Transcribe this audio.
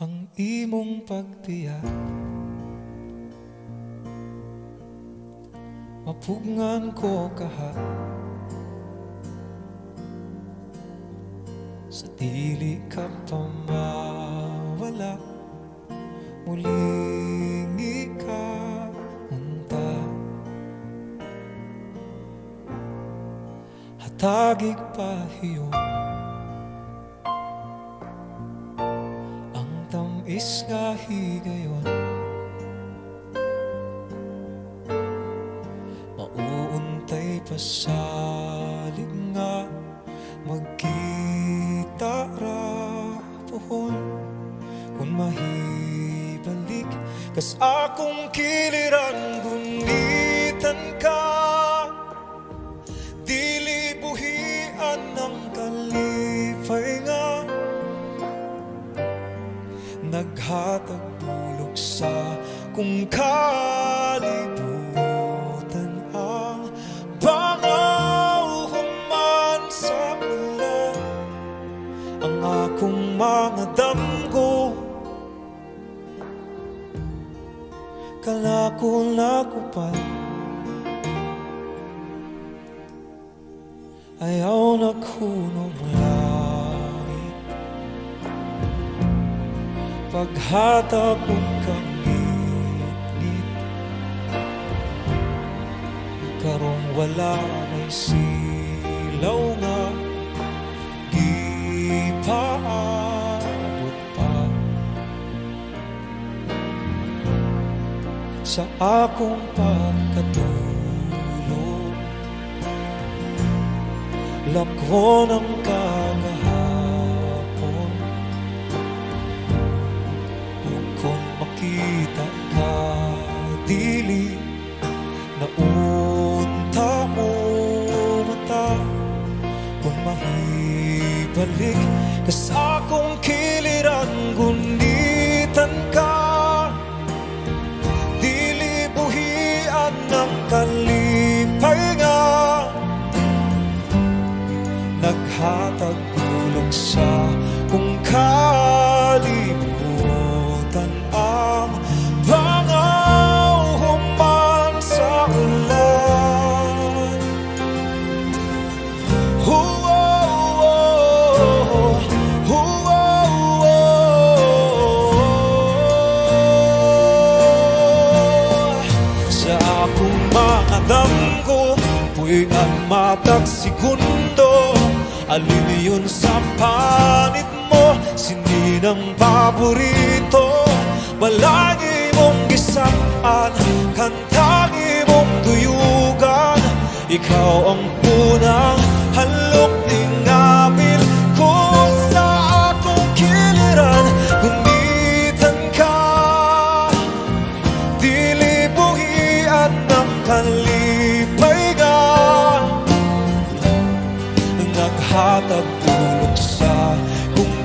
ang imong pagtiyak. Mapugngan ko kaha sa dili ka pa mawala, muling ikaunta. Hatagig pahiyo ang tamis nga higayon, mauuntay pasalig nga magkita ra pohon. Kung mahibalik kas akong kiliran, gunitan ka, dili buhian ng kalipay nga naghatag bulog sa kung kalibutan. Ang bangaw human sa ulan, ang akong mga damgo, kalako-lakupan. Ayaw na kunong langit, paghatag mong kangit-ngit, karong wala na'y silaw nga gipaabot pa sa akong pagkatulog. Lakwo ng kagahapon, kung makita ka, dili naunta mo mata. Kung mahibalik ka sa akong kiliran, gunitan ka, dili buhian ng kalipay nga naghatag bulog sa kung kalibutan. Ang bangaw human sa ulan, sa akong mga damgo, puwing ang matag segundo. Alin yun sa panit mo, sininang paborito, balagi mong gisaan, kantagi mong tuyugan. Ikaw ang unang halok ning amin ko sa akong kiliran, gunitan ka, dili buhian ng kalipay nga naghatag bulog sa kung